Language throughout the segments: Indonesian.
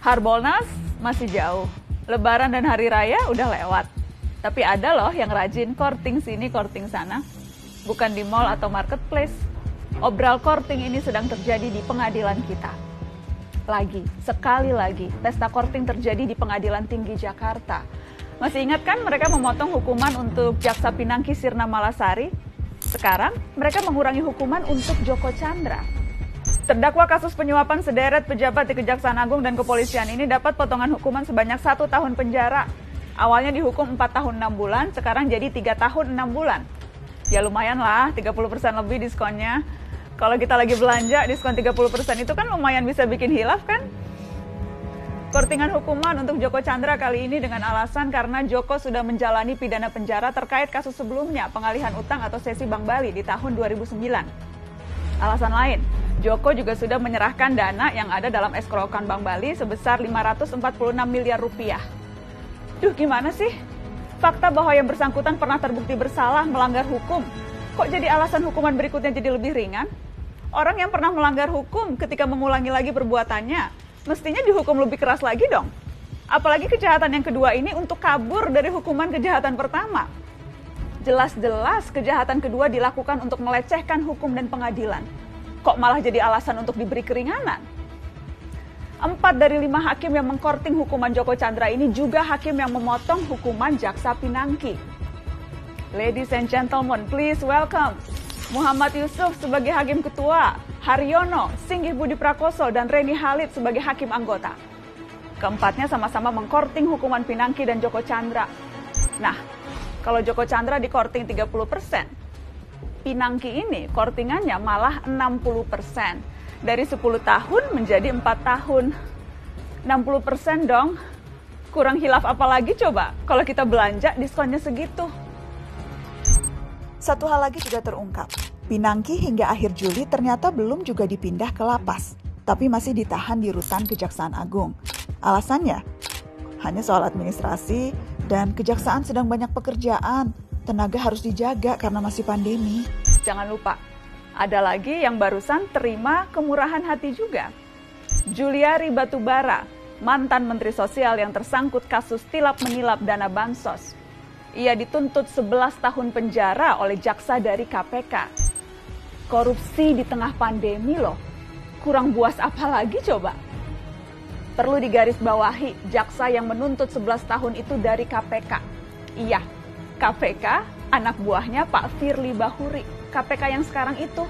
Harbolnas masih jauh, Lebaran dan Hari Raya udah lewat. Tapi ada loh yang rajin courting sini, courting sana. Bukan di mall atau marketplace. Obral courting ini sedang terjadi di pengadilan kita. Sekali lagi, pesta courting terjadi di Pengadilan Tinggi Jakarta. Masih ingat kan mereka memotong hukuman untuk Jaksa Pinangki Sirna Malasari? Sekarang mereka mengurangi hukuman untuk Joko Chandra. Terdakwa kasus penyuapan sederet pejabat di Kejaksaan Agung dan Kepolisian ini dapat potongan hukuman sebanyak 1 tahun penjara. Awalnya dihukum 4 tahun 6 bulan, sekarang jadi 3 tahun 6 bulan. Ya lumayan lah, 30% lebih diskonnya. Kalau kita lagi belanja, diskon 30% itu kan lumayan bisa bikin hilaf kan? Courtingan hukuman untuk Joko Chandra kali ini dengan alasan karena Joko sudah menjalani pidana penjara terkait kasus sebelumnya, pengalihan utang atau sesi Bank Bali di tahun 2009. Alasan lain, Joko juga sudah menyerahkan dana yang ada dalam escrow account Bank Bali sebesar 546 miliar rupiah. Duh, gimana sih? Fakta bahwa yang bersangkutan pernah terbukti bersalah melanggar hukum, kok jadi alasan hukuman berikutnya jadi lebih ringan? Orang yang pernah melanggar hukum ketika mengulangi lagi perbuatannya, mestinya dihukum lebih keras lagi dong. Apalagi kejahatan yang kedua ini untuk kabur dari hukuman kejahatan pertama. Jelas-jelas kejahatan kedua dilakukan untuk melecehkan hukum dan pengadilan. Kok malah jadi alasan untuk diberi keringanan? 4 dari 5 hakim yang mengkorting hukuman Joko Chandra ini juga hakim yang memotong hukuman Jaksa Pinangki. Ladies and gentlemen, please welcome Muhammad Yusuf sebagai Hakim Ketua, Haryono, Singgih Budi Prakoso, dan Reni Halid sebagai Hakim Anggota. Keempatnya sama-sama mengkorting hukuman Pinangki dan Joko Chandra. Nah, kalau Joko Chandra dikorting 30%, Pinangki ini kortingannya malah 60%. Dari 10 tahun menjadi 4 tahun. 60% dong. Kurang hilaf apa lagi coba kalau kita belanja diskonnya segitu. Satu hal lagi juga terungkap. Pinangki hingga akhir Juli ternyata belum juga dipindah ke lapas, tapi masih ditahan di rutan Kejaksaan Agung. Alasannya, hanya soal administrasi dan kejaksaan sedang banyak pekerjaan. Tenaga harus dijaga karena masih pandemi. Jangan lupa, ada lagi yang barusan terima kemurahan hati juga. Juliari Batubara, mantan Menteri Sosial yang tersangkut kasus tilap menilap dana bansos. Ia dituntut 11 tahun penjara oleh jaksa dari KPK. Korupsi di tengah pandemi loh. Kurang buas apa lagi coba? Perlu digarisbawahi, jaksa yang menuntut 11 tahun itu dari KPK. Iya, KPK anak buahnya Pak Firly Bahuri. KPK yang sekarang itu,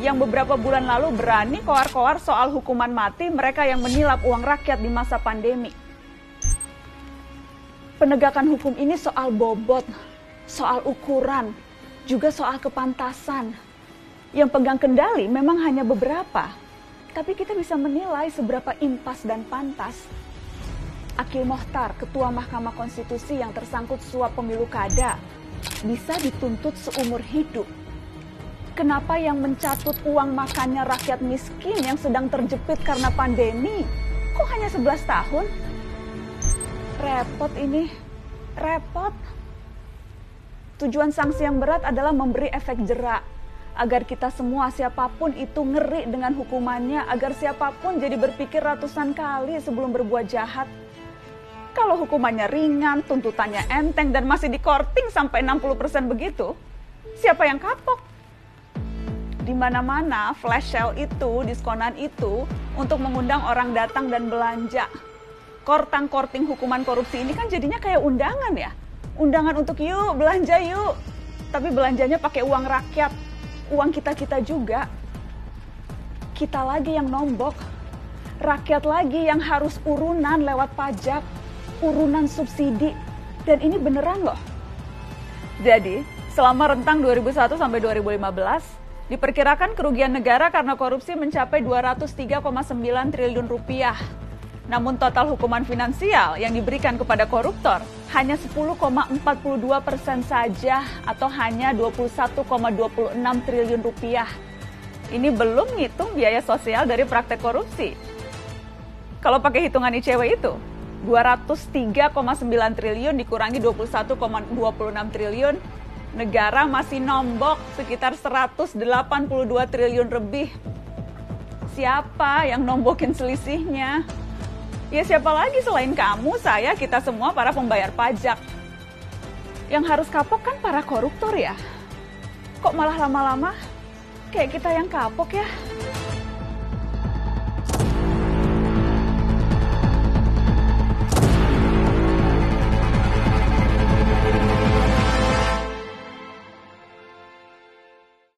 yang beberapa bulan lalu berani koar-koar soal hukuman mati mereka yang menilap uang rakyat di masa pandemi. Penegakan hukum ini soal bobot, soal ukuran, juga soal kepantasan. Yang pegang kendali memang hanya beberapa, tapi kita bisa menilai seberapa impas dan pantas. Akil Mohtar, Ketua Mahkamah Konstitusi yang tersangkut suap pemilu kada, bisa dituntut seumur hidup. Kenapa yang mencatut uang makannya rakyat miskin yang sedang terjepit karena pandemi, kok hanya 11 tahun? Repot ini, repot. Tujuan sanksi yang berat adalah memberi efek jerak, agar kita semua siapapun itu ngeri dengan hukumannya, agar siapapun jadi berpikir ratusan kali sebelum berbuat jahat. Kalau hukumannya ringan, tuntutannya enteng, dan masih dikorting sampai 60% begitu, siapa yang kapok? Di mana-mana flash sale itu, diskonan itu, untuk mengundang orang datang dan belanja. Korting hukuman korupsi ini kan jadinya kayak undangan ya. Undangan untuk yuk, belanja yuk. Tapi belanjanya pakai uang rakyat, uang kita-kita juga. Kita lagi yang nombok. Rakyat lagi yang harus urunan lewat pajak, urunan subsidi. Dan ini beneran loh. Jadi, selama rentang 2001 sampai 2015, diperkirakan kerugian negara karena korupsi mencapai 203,9 triliun rupiah. Namun total hukuman finansial yang diberikan kepada koruptor hanya 10,42% saja atau hanya 21,26 triliun rupiah. Ini belum ngitung biaya sosial dari praktek korupsi. Kalau pakai hitungan ICW itu, 203,9 triliun dikurangi 21,26 triliun, negara masih nombok sekitar 182 triliun lebih. Siapa yang nombokin selisihnya? Ya siapa lagi selain kamu, saya, kita semua para pembayar pajak. Yang harus kapok kan para koruptor ya. Kok malah lama-lama kayak kita yang kapok ya?